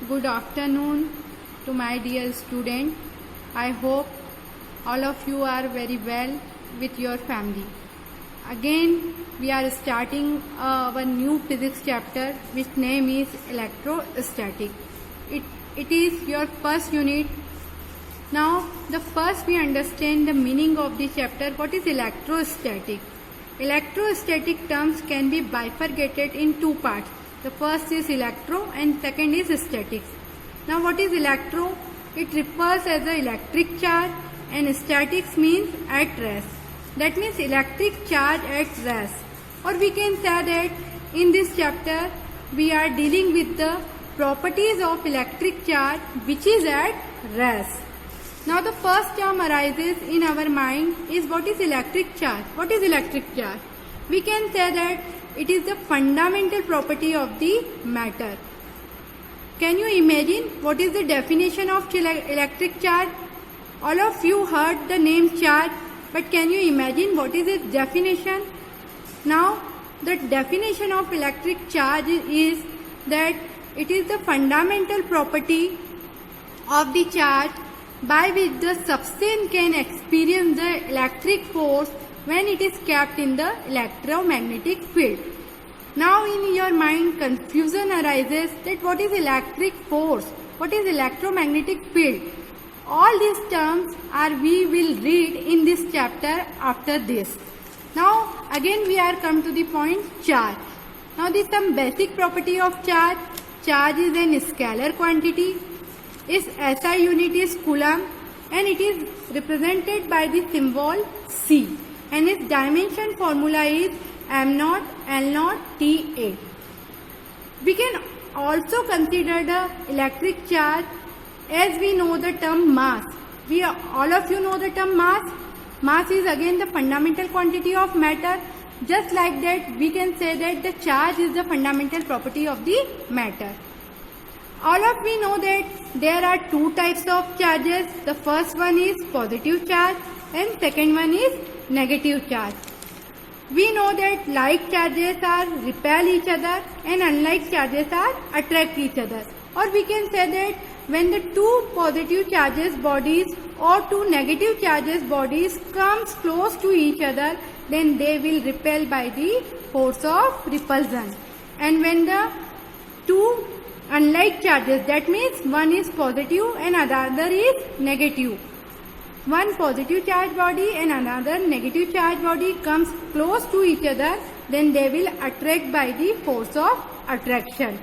Good afternoon to my dear student. I hope all of you are very well with your family. Again, we are starting our new physics chapter, which name is electrostatic. It is your first unit. Now, the first we understand the meaning of the chapter. What is electrostatic? Electrostatic terms can be bifurcated in two parts. The first is electro and second is statics. Now, what is electro? It refers as the electric charge, and statics means at rest. That means electric charge at rest. Or we can say that in this chapter we are dealing with the properties of electric charge which is at rest. Now the first term arises in our mind is what is electric charge? What is electric charge? We can say that it is the fundamental property of the matter. Can you imagine what is the definition of electric charge? All of you heard the name charge, but can you imagine what is its definition? Now the definition of electric charge is that it is the fundamental property of the charge by which the substance can experience the electric force when it is kept in the electromagnetic field. Now in your mind confusion arises that what is electric force, what is electromagnetic field. All these terms we will read in this chapter after this. Now again we are come to the point charge. Now this some basic property of charge. Charge is an scalar quantity. Its SI unit is coulomb and it is represented by the symbol C, and its dimension formula is m0 L0 T8. We can also consider the electric charge as we know the term mass. All of you know the term mass. Mass is again the fundamental quantity of matter. Just like that we can say that the charge is the fundamental property of the matter. All of we know that there are two types of charges. The first one is positive charge and second one is negative charge. We know that like charges are repel each other and unlike charges are attract each other. Or we can say that when the two positive charges bodies or two negative charges bodies comes close to each other, then they will repel by the force of repulsion. And when the two unlike charges, that means one is positive and another is negative. One positive charge body and another negative charge body comes close to each other, then they will attract by the force of attraction.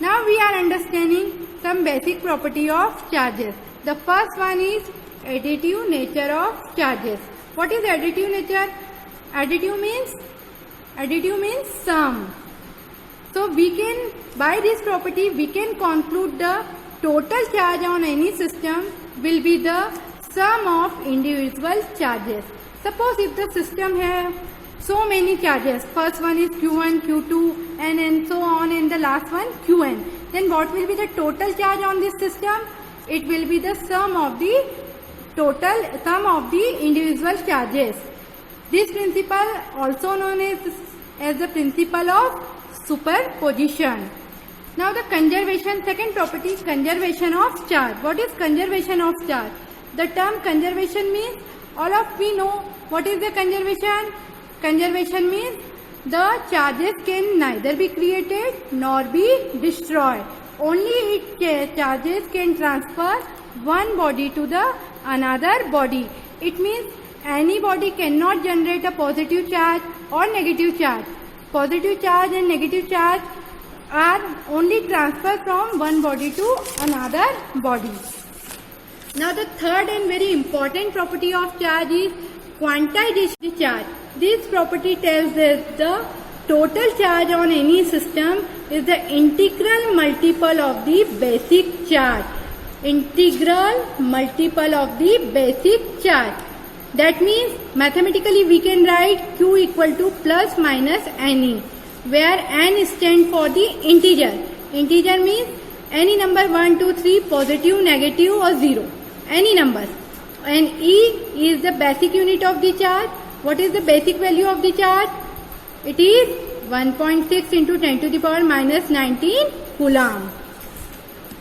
Now we are understanding some basic property of charges. The first one is additive nature of charges. What is additive nature? Additive means sum. So we can, by this property, we can conclude the total charge on any system will be the sum of individual charges. Suppose if the system has so many charges, first one is Q1, Q2 and so on, and the last one Qn, then what will be the total charge on this system? It will be the sum of the individual charges. This principle also known as the principle of superposition. Now the conservation, second property, conservation of charge. What is conservation of charge? The term conservation means all of we know what is the conservation. Conservation means the charges can neither be created nor be destroyed. Only charges can transfer one body to the another body. It means any body cannot generate a positive charge or negative charge. Positive charge and negative charge are only transferred from one body to another body. Now the third and very important property of charge is quantization of charge. This property tells us the total charge on any system is the integral multiple of the basic charge. Integral multiple of the basic charge. That means mathematically we can write Q equal to plus minus NE, where N stands for the integer. Integer means any number 1, 2, 3, positive, negative or 0. Any numbers. And E is the basic unit of the charge. What is the basic value of the charge? It is 1.6 into 10 to the power minus 19 coulomb.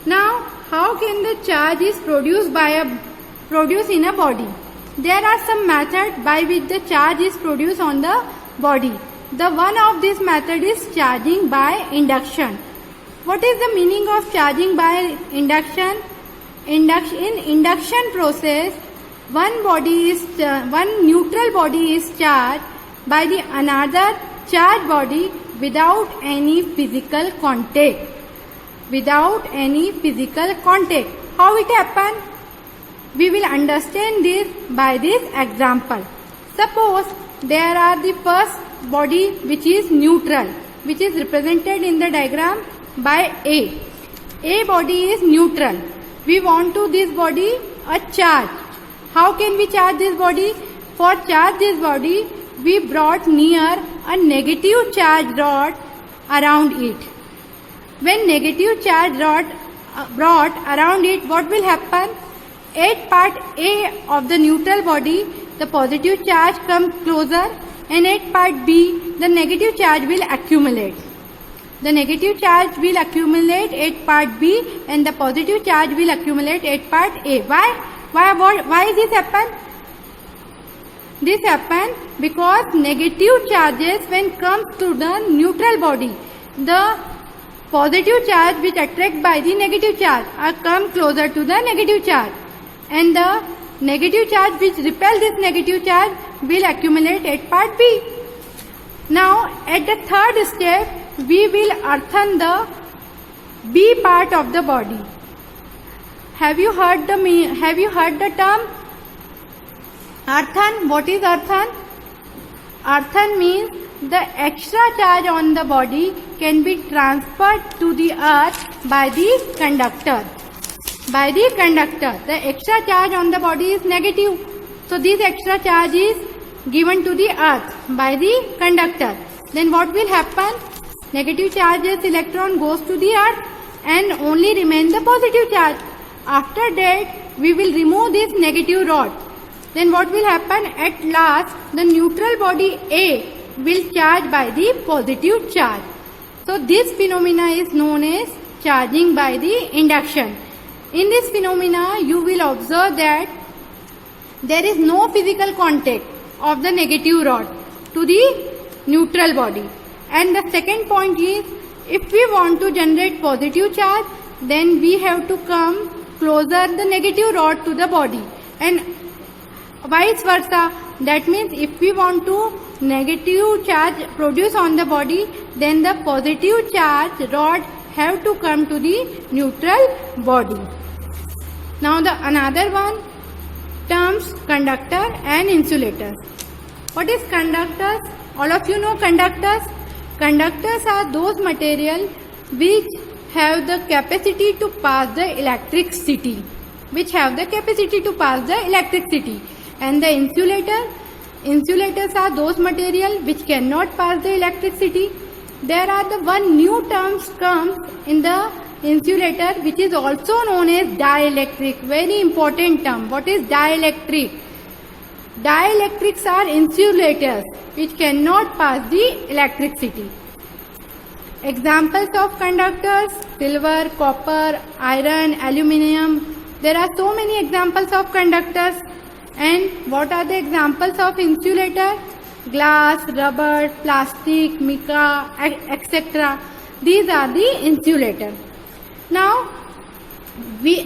Now, how can the charge is produced in a body? There are some methods by which the charge is produced on the body. The one of this method is charging by induction. What is the meaning of charging by induction? In induction process, one neutral body is charged by the another charged body without any physical contact. Without any physical contact. How it happen? We will understand this by this example. Suppose there are the first body which is neutral, which is represented in the diagram by A. A body is neutral. We want to this body a charge. How can we charge this body? For charge this body, we brought near a negative charge rod around it. When negative charge rod brought around it, what will happen? At part A of the neutral body, the positive charge comes closer, and at part B, the negative charge will accumulate. The negative charge will accumulate at part B, and the positive charge will accumulate at part A. Why this happen? This happen because negative charges when comes to the neutral body, the positive charge which attract by the negative charge are come closer to the negative charge, and the negative charge which repel this negative charge will accumulate at part B. Now at the third step, we will earthen the B part of the body. Have you heard the term earthen? What is earthen? Earthen means the extra charge on the body can be transferred to the earth by the conductor. By the conductor, the extra charge on the body is negative. So this extra charge is given to the earth by the conductor. Then what will happen? Negative charge's electron goes to the earth and only remain the positive charge. After that, we will remove this negative rod. Then what will happen? At last, the neutral body A will charge by the positive charge. So this phenomena is known as charging by the induction. In this phenomena, you will observe that there is no physical contact of the negative rod to the neutral body. And the second point is, if we want to generate positive charge, then we have to come closer the negative rod to the body, and vice versa. That means if we want to negative charge produce on the body, then the positive charge rod have to come to the neutral body. Now the another one terms conductor and insulators. What is conductors? All of you know conductors. Conductors are those material which have the capacity to pass the electricity. And the insulators are those material which cannot pass the electricity. There are the one new terms comes in the insulator, which is also known as dielectric. Very important term. What is dielectric? Dielectrics are insulators which cannot pass the electricity. Examples of conductors: silver, copper, iron, aluminium. There are so many examples of conductors. And what are the examples of insulator? Glass, rubber, plastic, mica, etc. These are the insulators. Now we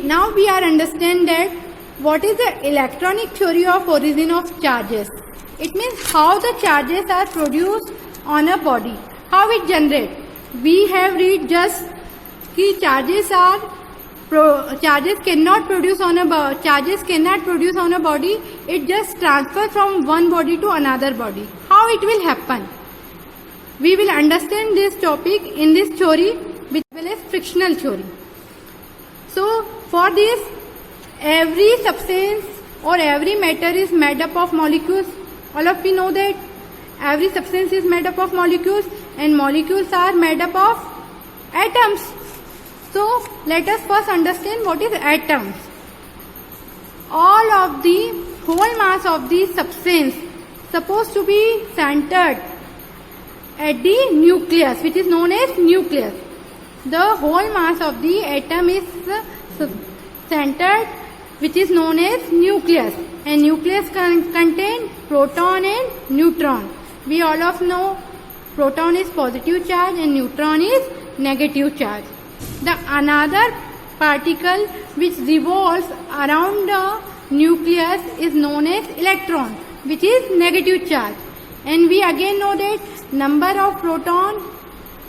are understand that what is the electronic theory of origin of charges. It means how the charges are produced on a body, how it generates. We have read just कि charges cannot produce on a body. It just transfer from one body to another body. How it will happen? We will understand this topic in this theory, which is frictional theory. So for this, every substance or every matter is made up of molecules. All of you know that every substance is made up of molecules, and molecules are made up of atoms. So let us first understand what is atoms. All of the whole mass of the substance supposed to be centered at the nucleus, which is known as nucleus. the whole mass of the atom is centered, which is known as nucleus, and nucleus contain proton and neutron. We all of know proton is positive charge and neutron is negative charge. The another particle which revolves around the nucleus is known as electron, which is negative charge. And we again know that number of proton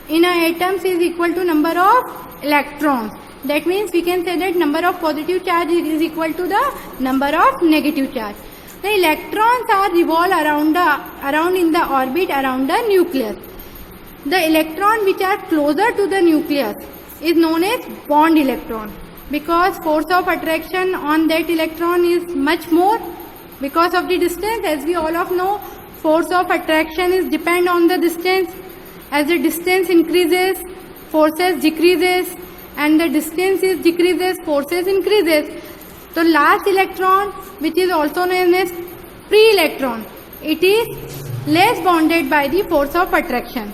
in a atoms is equal to number of electrons. That means we can say that number of positive charge is equal to the number of negative charge. The electrons are revolve around in the orbit around the nucleus. The electron which are closer to the nucleus is known as bond electron, because force of attraction on that electron is much more because of the distance. As we all of know, force of attraction is depend on the distance. As the distance increases, forces decreases, and the distance is decreases, forces increases. The last electron, which is also known as free electron, it is less bonded by the force of attraction.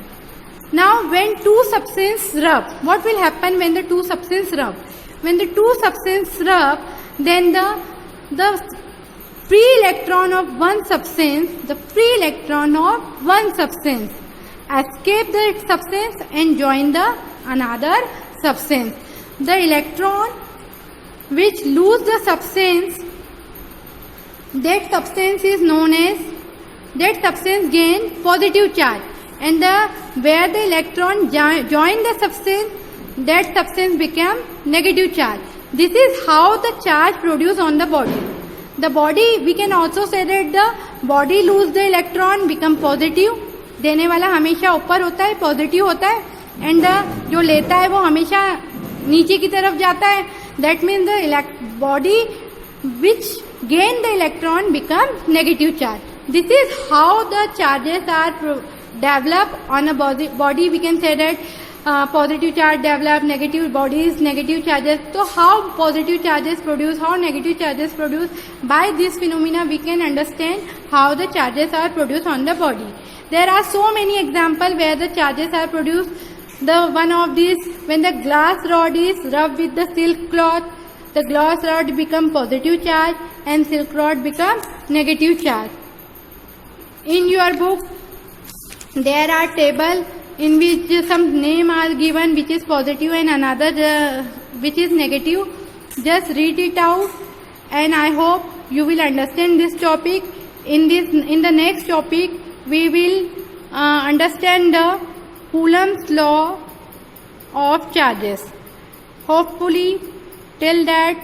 Now when two substances rub, what will happen when the two substances rub? When the two substances rub, then the free electron of one substance escape the substance and join the another substance. The electron which lose the substance, that substance is known as, that substance gain positive charge, and where the electron join the substance, that substance become negative charge. This is how the charge produced on the body. The body, we can also say that the body lose the electron, become positive. देने वाला हमेशा ऊपर होता है, positive होता है, and जो लेता है वो हमेशा नीचे की तरफ जाता है. That means the body which gain the electron become negative charge. This is how the charges are develop on a body. We can say that positive charge develop, negative bodies, negative charges. So how positive charges produce, how negative charges produce? By this phenomena we can understand how the charges are produced on the body. There are so many examples where the charges are produced. The one of these, when the glass rod is rubbed with the silk cloth, the glass rod become positive charge and silk rod become negative charge. In your book there are table in which some name are given which is positive and another which is negative. Just read it out, and I hope you will understand this topic. In the next topic we will understand the Coulomb's law of charges. Hopefully till that